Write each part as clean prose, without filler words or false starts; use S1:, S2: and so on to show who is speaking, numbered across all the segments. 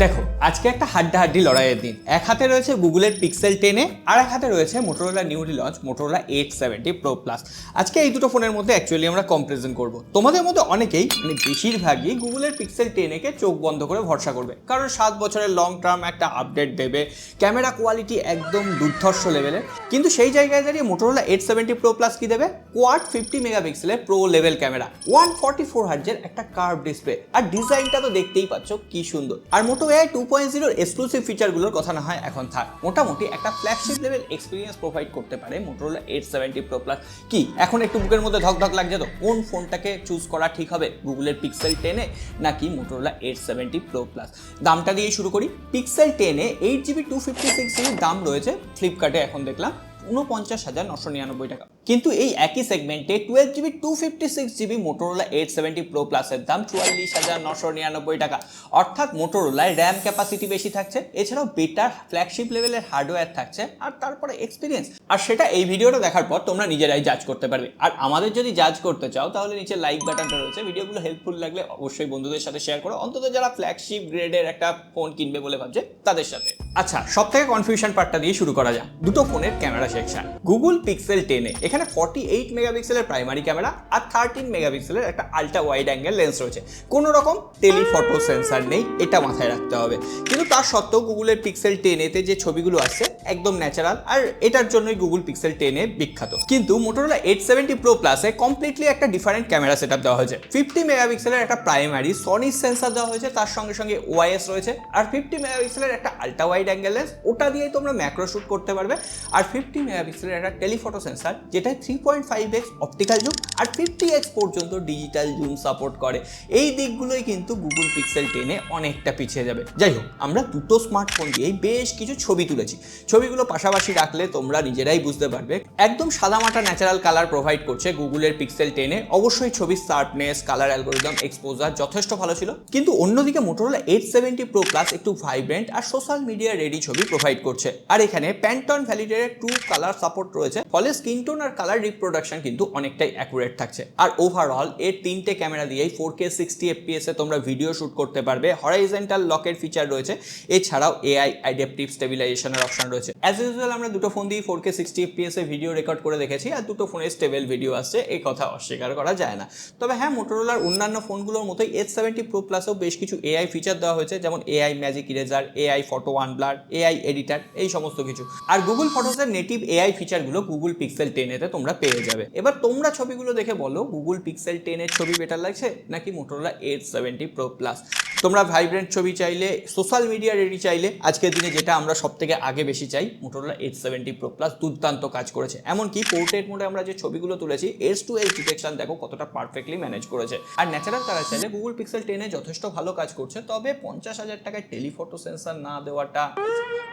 S1: দেখো আজকে একটা হাড্ডাহাড্ডি লড়াইয়ের দিন। এক হাতে রয়েছে গুগলের পিক্সেল 10 আর এক হাতে রয়েছে Motorola newly launch Motorola 870 Pro Plus। আজকে এই দুটো ফোনের মধ্যে অ্যাকচুয়ালি আমরা কম্পারিজন করব। তোমাদের মধ্যে অনেকেই বেশিরভাগই গুগলের পিক্সেল 10 কে চোখ বন্ধ করে ভরসা করবে, কারণ 7 বছরের লং টার্ম একটা আপডেট দেবে, ক্যামেরা কোয়ালিটি একদম দুর্ধর্ষ লেভেলের। কিন্তু সেই জায়গায় দাঁড়িয়ে মোটোরোলা 870 Pro Plus কি দেবে? কোয়াড 50 মেগাপিক্সেলের প্রো লেভেল ক্যামেরা, 144 হার্টজের একটা কার্ভ ডিসপ্লে, আর ডিজাইনটা তো দেখতেই পাচ্ছ কি সুন্দর। আর মোটো AI 2.0 এক্সক্লুসিভ ফিচারগুলোর কথা না হয় এখন থাক, মোটামুটি একটা ফ্ল্যাগশিপ লেভেল এক্সপিরিয়েন্স প্রোভাইড করতে পারে মোটোরোলা 870 Pro Plus। কি এখন একটু বুকের মধ্যে ধকধক লাগছে তো? কোন ফোনটাকে চুজ করা ঠিক হবে, গুগলের পিক্সেল 10 নাকি মোটোরোলা 870 Pro Plus? দামটা দিয়ে শুরু করি। পিক্সেল 10 8GB 256GB দাম রয়েছে ফ্লিপকার্টে, এখন দেখলাম 49,999 টাকা। কিন্তু এই একই সেগমেন্টে 12GB 256GB Motorola 870 Pro Plus এর দাম 44,999 টাকা। অর্থাৎ মোটোরোলায় র্যাম ক্যাপাসিটি বেশি থাকছে, এছাড়াও বেটার ফ্ল্যাগশিপ লেভেলের হার্ডওয়্যার থাকছে, আর তারপরে এক্সপিরিয়েন্স। আর সেটা এই ভিডিওটা দেখার পর তোমরা নিজেরাই জাজ করতে পারবে। আর আমাদের যদি জাজ করতে চাও তাহলে নিচে লাইক বাটনটা রয়েছে, ভিডিওগুলো হেল্পফুল লাগলে অবশ্যই বন্ধুদের সাথে শেয়ার করো, অন্তত যারা ফ্ল্যাগশিপ গ্রেডের একটা ফোন কিনবে বলে ভাবছে তাদের সাথে। আচ্ছা, সব থেকে কনফিউশন পার্টটা দিয়ে শুরু করা যাক। দুটো ফোনের ক্যামেরা সেকশন। গুগল পিক্সেল 10 এখানে 48 মেগাপিক্সেলের প্রাইমারি ক্যামেরা আর 13 মেগাপিক্সেলের একটা আলট্রা ওয়াইড অ্যাঙ্গেল লেন্স রয়েছে। কোনো রকম টেলিফটো সেন্সার নেই, এটা মাথায় রাখতে হবে। কিন্তু তার সত্ত্বেও গুগলের পিক্সেল 10 যে ছবিগুলো আসছে একদম ন্যাচারাল, আর এটার জন্যই গুগল পিক্সেল 10 বিখ্যাত। কিন্তু মোটোরোলা 870 Pro Plus কমপ্লিটলি একটা ডিফারেন্ট ক্যামেরা সেটআপ দেওয়া হয়েছে। 50 মেগাপিক্সেলের একটা প্রাইমারি সনি সেন্সার দেওয়া হয়েছে, তার সঙ্গে সঙ্গে ওআইএস রয়েছে, আর 50 মেগাপিক্সেলের একটা আলট্রা ওয়াইড অ্যাঙ্গেল লেন্স, ওটা দিয়েই তোমরা ম্যাক্রো শুট করতে পারবে। আর 50 মেগাপিক্সেলের একটা টেলিফটো সেন্সার, যেটা 3.5x অপটিক্যাল জুম আর 50x পর্যন্ত ডিজিটাল জুম সাপোর্ট করে। এই দিকগুলোই কিন্তু গুগল পিক্সেল 10 অনেকটা পিছিয়ে যাবে। যাই হোক, আমরা দুটো স্মার্টফোন দিয়েই বেশ কিছু ছবি তুলেছি। ছবিগুলো পাশাপাশি রাখলে তোমরা নিজেরাই বুঝতে পারবে একদম সাদামাটা ন্যাচারাল কালার প্রোভাইড করছে গুগলের পিক্সেল 10। অবশ্যই ছবির শার্পনেস, কালার অ্যালগোরিদম, এক্সপোজার যথেষ্ট ভালো ছিল। কিন্তু অন্যদিকে মোটোরোলা 870 Pro Plus একটু ভাইব্রেন্ট আর সোশ্যাল মিডিয়া রেডি ছবি প্রোভাইড করছে। আর এখানে প্যান্টন ভ্যালিডেটেড ট্রু কালার সাপোর্ট রয়েছে, ফলে স্কিন টোন আর কালার রিপ্রোডাকশন কিন্তু অনেকটাই অ্যাকুরেট থাকছে। আর ওভারঅল এর 3টে ক্যামেরা দিয়েই 4K 60 FPS এ তোমরা ভিডিও শুট করতে পারবে। হরাইজন্টাল লকের ফিচার রয়েছে, এছাড়াও AI অ্যাডাপটিভ স্টেবিলাইজেশনের অপশন রয়েছে। অ্যাজ ইউজুয়াল আমরা দুটো ফোন দিয়ে 4K 60 FPS এ ভিডিও রেকর্ড করে দেখেছি, আর দুটো ফোনে স্টেবল ভিডিও আসছে, এই কথা অস্বীকার করা যায় না। তবে হ্যাঁ, মোটোরোলার অন্যান্য ফোনগুলোর মতোই 870 Pro Plus-এও বেশ কিছু AI ফিচার দেওয়া হয়েছে, যেমন AI magic eraser, AI photo unblur, AI editor, এই সমস্ত কিছু। আর গুগল ফটোসের নেটিভ AI ফিচারগুলো গুগল পিক্সেল 10 তোমরা পেয়ে যাবে। এবার তোমরা ছবিগুলো দেখে বলো, গুগল পিক্সেল 10 ছবি বেটার লাগছে নাকি মোটোরোলা 870 Pro Plus? তোমরা ভাইব্রেন্ট ছবি চাইলে, সোশ্যাল মিডিয়া রেডি চাইলে, আজকের দিনে যেটা আমরা সব থেকে আগে বেশি চাই, মোটোরোলা 870 Pro Plus দুর্দান্ত কাজ করেছে। এমনকি পোর্ট্রেট মোডে আমরা যে ছবিগুলো তুলেছি, S2S ডিটেকশন দেখো কতটা পারফেক্টলি ম্যানেজ করেছে। আর ন্যাচারাল কালার চাইলে গুগল পিক্সেল 10 যথেষ্ট ভালো কাজ করছে। তবে 50,000 টাকায় টেলিফটো সেন্সার না দেওয়াটা,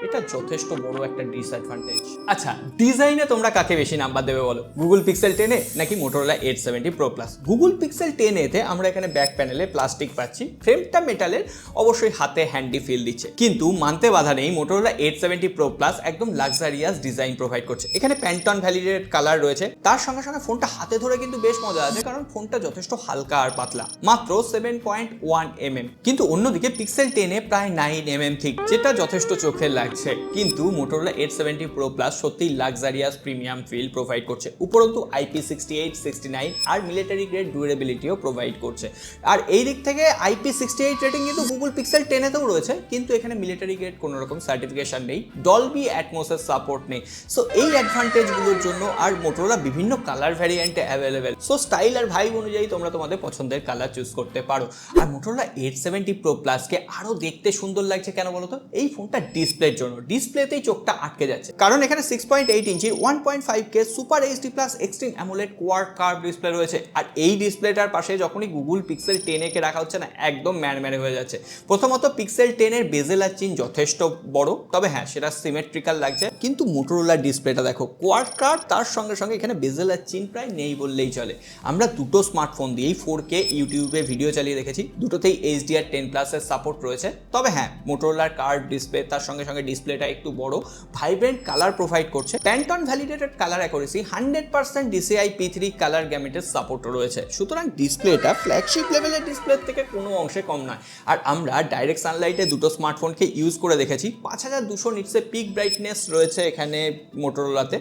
S1: এটা যথেষ্ট বড় একটা ডিসঅ্যাডভান্টেজ। আচ্ছা, ডিজাইনে তোমরা কাকে বেশি নাম্বার দেবে বলো, গুগল পিক্সেল 10 নাকি Motorola 870 Pro Plus? Google Pixel 10 আমরা এখানে ব্যাক প্যানেলে প্লাস্টিক পাচ্ছি, ফ্রেমটা মেটালের, অবশ্যই হাতে হ্যান্ডি ফিল দিচ্ছে। কিন্তু মানতে বাধা নেই, মোটোরোলা 870 Pro Plus একদম লাক্সারিয়াস ডিজাইন প্রোভাইড করছে। এখানে প্যান্টন ভ্যালিডেটেড কালার রয়েছে, তার সঙ্গে সঙ্গে ফোনটা হাতে ধরে কিন্তু বেশ মজা আছে, কারণ ফোনটা যথেষ্ট হালকা আর পাতলা, মাত্র 7.1 mm। কিন্তু অন্যদিকে পিক্সেল 10 প্রায় 9 mm ঠিক, যেটা যথেষ্ট চোখে লাগছে। কিন্তু মোটোরোলা 870 Pro Plus সত্যিই লাক্সারিয়াস প্রিমিয়াম ফিল প্রোভাইড করছে। উপরন্তু IP68, 69 আর মিলিটারি গ্রেড ডিউরেবিলিটিও প্রোভাইড করছে। আর এই দিক থেকে IP68 রেটিং কিন্তু গুগল পিক্সেল 10 রয়েছে, কিন্তু এখানে মিলিটারি গ্রেড কোনো রকম সার্টিফিকেশন নেই, ডলবি অ্যাটমসের সাপোর্ট নেই। সো এই অ্যাডভান্টেজগুলোর জন্য, আর মোটোরোলা বিভিন্ন কালার ভ্যারিয়েন্টে অ্যাভেলেবেল, সো স্টাইল আর ভাইব অনুযায়ী তোমরা তোমাদের পছন্দের কালার চুজ করতে পারো। আর মোটোরোলা 870 Pro Plus কে আরো দেখতে সুন্দর লাগছে কেন বলো তো? এই ফোনটা ডিসপ্লের জন্য, ডিসপ্লেতেই চোখটা আটকে যাচ্ছে, কারণ এখানে 6.8 ইঞ্চির 1.5K super HD plus extreme AMOLED quad curve display রয়েছে। আর এই ডিসপ্লেটার পাশে যখনই গুগল পিক্সেল 10 কে রাখা হচ্ছে না, একদম ম্যানম্যানে হয়ে যাচ্ছে। প্রথমত পিক্সেল 10 বেজেল আর চিন যথেষ্ট বড়, তবে হ্যাঁ সেটা সিমেট্রিক্যাল লাগছে। কিন্তু মোটোরোলার ডিসপ্লেটা দেখো, কোয়াড কার্ভ, তার সঙ্গে সঙ্গে এখানে বেজেল আর চিন প্রায় নেই বললেই চলে। আমরা দুটো স্মার্টফোন দিয়েই 4K ইউটিউবে ভিডিও চালিয়ে দেখেছি, দুটোতেই HDR10+ এর সাপোর্ট রয়েছে। তবে হ্যাঁ, মোটোরোলার কার্ভ ডিসপ্লে, তার সঙ্গে সঙ্গে ডিসপ্লেটা একটু বড়, ভাইব্রেন্ট কালার প্রোভাইড করছে, Pantone validated colour accuracy, 100% DCI P3 colour গ্যামেটের সাপোর্ট রয়েছে। সুতরাং ডিসপ্লেটা ফ্ল্যাগশিপ লেভেলের ডিসপ্লে থেকে কোনো অংশে কম নয়। আর আমরা ডাইরেক্ট সানলাইটে দুটো স্মার্টফোনকে ইউজ করে দেখেছি। 5200 নিটসে পিক ব্রাইটনেস রয়েছে এখানে মোটোরোলাতে,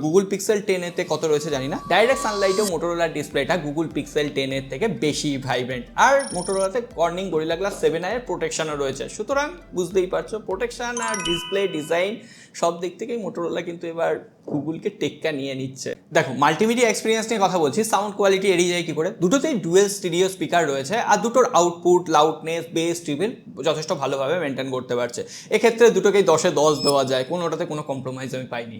S1: গুগল পিক্সেল 10 কত রয়েছে জানি না। ডাইরেক্ট সানলাইটেও মোটোরোলার ডিসপ্লেটা গুগল পিক্সেল 10 থেকে বেশি ভাইব্রেন্ট, আর মোটোরোলাতে কর্নিং গরিলা গ্লাস 7i এর প্রোটেকশনও রয়েছে। সুতরাং বুঝতেই পারছো, প্রোটেকশন আর ডিসপ্লে ডিজাইন সব দিক থেকেই মোটোরোলা কিন্তু এবার গুগলকে টেক্কা নিয়ে নিচ্ছে। দেখো, মাল্টিমিডিয়া এক্সপিরিয়েন্স নিয়ে কথা বলছি, সাউন্ড কোয়ালিটি এড়িয়ে যায় কি করে? দুটোতেই ডুয়েল স্টিরিও স্পিকার রয়েছে, আর দুটোর আউটপুট, লাউডনেস, বেস, ট্রিবল যথেষ্ট ভালোভাবে মেনটেন করতে পারছে। এক্ষেত্রে দুটোকেই 10-এ 10 দেওয়া যায়, কোনোটাতে কোনো কম্প্রোমাইজ আমি পাইনি।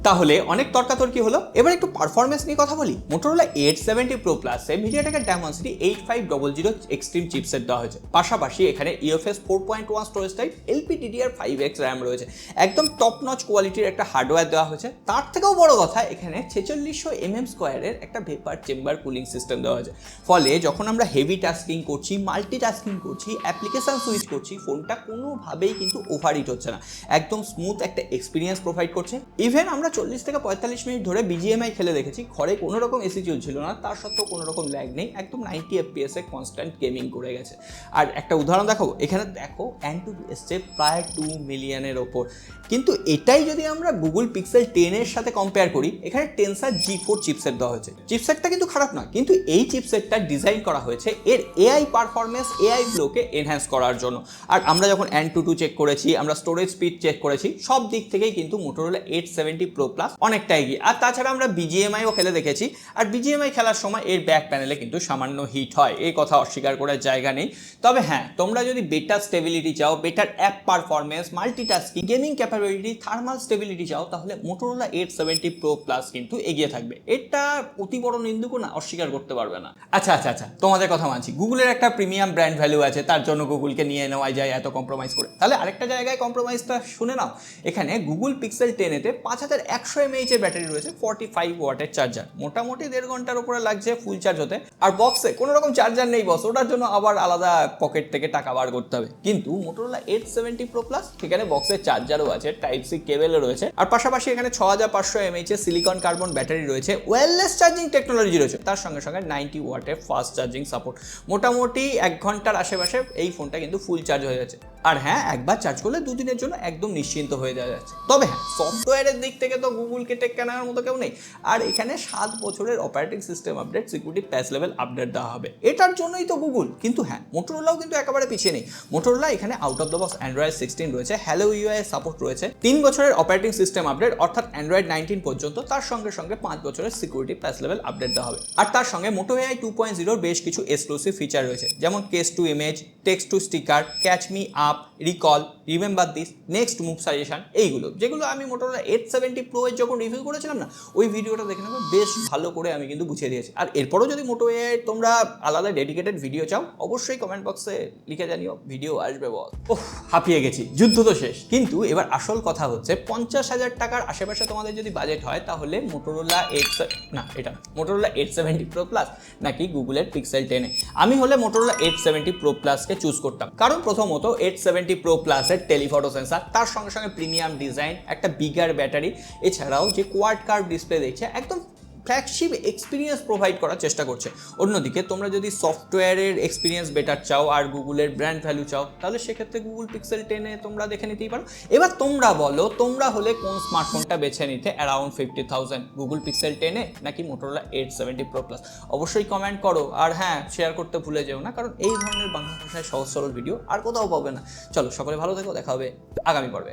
S1: তাহলে অনেক তর্কাতর্কি হলো, এবার একটু পারফরমেন্স নিয়ে কথা বলি। মোটোরোলা 870 Pro Plus-এ মিডিয়াটেকের Dimensity 8500 এক্সট্রিম চিপসেট দেওয়া হয়েছে। পাশাপাশি এখানে UFS 4.1 storage type, LPDDR5X RAM রয়েছে। একদম টপ নচ কোয়ালিটির একটা হার্ডওয়্যার দেওয়া হয়েছে। তার থেকেও বড় কথা, এখানে 4600 mm² একটা ভেপার চেম্বার কুলিং সিস্টেম দেওয়া হয়েছে। ফলে যখন আমরা হেভি টাস্কিং করছি, মাল্টিটাস্কিং করছি, অ্যাপ্লিকেশন সুইচ করছি, ফোনটা কোনোভাবেই কিন্তু ওভারহিট হচ্ছে না, একদম স্মুথ একটা এক্সপিরিয়েন্স প্রোভাইড করছে। ইভেন আমরা 40 থেকে 45 মিনিট ধরে BGMI খেলে দেখেছি, ঘরে কোনো রকম এসি চলছিল না, তার সত্ত্বেও কোনো রকম ল্যাগ নেই, একদম 90 FPS এ কনস্ট্যান্ট গেমিং করে গেছে। আর একটা উদাহরণ দেখাবো, এখানে দেখো অ্যান্টুবি এসছে প্রায় 2 মিলিয়নের ওপর। কিন্তু এটাই যদি আমরা গুগল পিক্সেল 10 এর সাথে কম্পেয়ার করি, এখানে টেনসার G4 চিপসেট দেওয়া হয়েছে। চিপসেটটা কিন্তু খারাপ না, কিন্তু এই চিপসেটটা ডিজাইন করা হয়েছে এর AI পারফরমেন্স, AI ফ্লোকে এনহ্যান্স করার জন্য। আর আমরা যখন AnTuTu চেক করেছি, আমরা স্টোরেজ স্পিড চেক করেছি, সব দিক থেকেই কিন্তু মোটোরোলা 870 Pro Plus অনেকটা এগিয়ে। আর তাছাড়া আমরা BGMIও খেলে দেখেছি, আর BGMI খেলার সময় এর ব্যাক প্যানেলে কিন্তু সামান্য হিট হয়, এই কথা অস্বীকার করার জায়গা নেই। তবে হ্যাঁ, তোমরা যদি বেটার স্টেবিলিটি চাও, better app performance, multitasking, gaming capability, thermal stability চাও, তাহলে মোটোরোলা 870 Pro Plus কিন্তু এগিয়ে থাকবে। এটা অতি বড় নিন্দুকও না, অস্বীকার করতে পারবে না। আচ্ছা, তোমাদের কথা মানছি, গুগলের একটা প্রিমিয়াম ব্র্যান্ড ভ্যালু আছে, তার জন্য গুগলকে নিয়ে নেওয়া যায় এত কম্প্রোমাইজ করে। তাহলে আরেকটা জায়গায় কম্প্রোমাইজটা শুনে নাও। এখানে গুগল পিক্সেল 10-এতে 5100 mAh এর ব্যাটারি রয়েছে, 45 ওয়াটের চার্জার, মোটামুটি 1.5 ঘন্টার উপরে লাগছে ফুল চার্জ হতে। আর বক্সে কোনো রকম চার্জার নেই বস, ওটার জন্য আবার আলাদা পকেট থেকে টাকা বার করতে হবে। কিন্তু মোটোরোলা 870 Pro Plus এখানে বক্সের চার্জারও আছে, টাইপ সি কেবলও রয়েছে, আর পাশাপাশি এখানে 6500 mAh এর সিলিকন কার্বন ব্যাটারি রয়েছে, ওয়্যারলেস চার্জিং টেকনোলজি রয়েছে, তার সঙ্গে সঙ্গে 90 ওয়াটের ফাস্ট চার্জিং সাপোর্ট। মোটামুটি 1 ঘন্টার আশেপাশে এই ফোনটা কিন্তু ফুল চার্জ হয়ে যাচ্ছে। আর হ্যাঁ, একবার চার্জ করলে 2 দিনের জন্য একদম নিশ্চিন্ত হয়ে যাওয়া যাচ্ছে। তবে হ্যাঁ, সফটওয়্যারের দিক থেকে তো গুগলকে টেক্কা নেওয়ার মতো কেউ নেই। আর এখানে 7 বছরের অপারেটিং সিস্টেম আপডেট, সিকিউরিটি প্যাচ লেভেল আপডেট দেওয়া হবে, এটার জন্যই তো গুগল। কিন্তু হ্যাঁ, মোটোরোলাও কিন্তু একেবারে পিছিয়ে নেই। মোটোরোলা এখানে out of the box Android 16 রয়েছে, হ্যালো ইউআই সাপোর্ট রয়েছে, 3 বছরের অপারেটিং সিস্টেম আপডেট অর্থাৎ অ্যান্ড্রয়েড 19 পর্যন্ত, তার সঙ্গে সঙ্গে 5 বছরের সিকিউরিটি প্যাচ লেভেল আপডেট দেওয়া হবে। আর তার সঙ্গে মোটো এআই 2.0 বেশ কিছু এক্সক্লুসিভ ফিচার রয়েছে, যেমন case to image, text to sticker, catch me up, recall, remember this, next move suggestion, এইগুলো যেগুলো আমি মোটোরোলা 870 Pro এর যখন রিভিউ করেছিলাম না, ওই ভিডিওটা দেখে নেবে, বেশ ভালো করে আমি কিন্তু বুঝিয়ে দিয়েছি। আর এরপরও যদি মোটো এআই তোমরা আলাদা ডেডিকেটেড ভিডিও চাও, অবশ্যই কমেন্ট বক্সে লিখে জানিও, ভিডিও আসবে বল। ওহ, হাঁপিয়ে গেছি, যুদ্ধ তো শেষ। কিন্তু এবার আসল কথা হচ্ছে, 50,000 টাকার আশেপাশে তোমাদের যদি বাজেট হয়, তাহলে মোটোরোলা মোটোরোলা 870 Pro Plus নাকি গুগলের পিক্সেল 10। আমি হলে মোটোরোলা 870 Pro Plus কে চুজ করতাম, কারণ প্রথমত 870 Pro Plus এর টেলিফটো সেন্সার, তার সঙ্গে সঙ্গে প্রিমিয়াম ডিজাইন, একটা বিগার ব্যাটারি, এছাড়াও যে কোয়াড কার্ভ ডিসপ্লে দেখছে, একদম ফ্ল্যাগশিপ এক্সপিরিয়েন্স প্রোভাইড করার চেষ্টা করছে। অন্যদিকে তোমরা যদি সফটওয়্যারের এক্সপিরিয়েন্স বেটার চাও আর গুগলের ব্র্যান্ড ভ্যালু চাও, তাহলে সেক্ষেত্রে গুগল পিক্সেল 10 তোমরা দেখে নিতেই পারো। এবার তোমরা বলো, তোমরা হলে কোন স্মার্টফোনটা বেছে নিতে অ্যারাউন্ড 50,000, গুগল পিক্সেল 10 নাকি মোটোরোলা 870 Pro Plus? অবশ্যই কমেন্ট করো, আর হ্যাঁ, শেয়ার করতে ভুলে যেও না, কারণ এই ধরনের বাংলা ভাষায় সহজ সরল ভিডিও আর কোথাও পাবে না। চলো, সকলে ভালো থেকো, দেখা হবে আগামী পর্বে।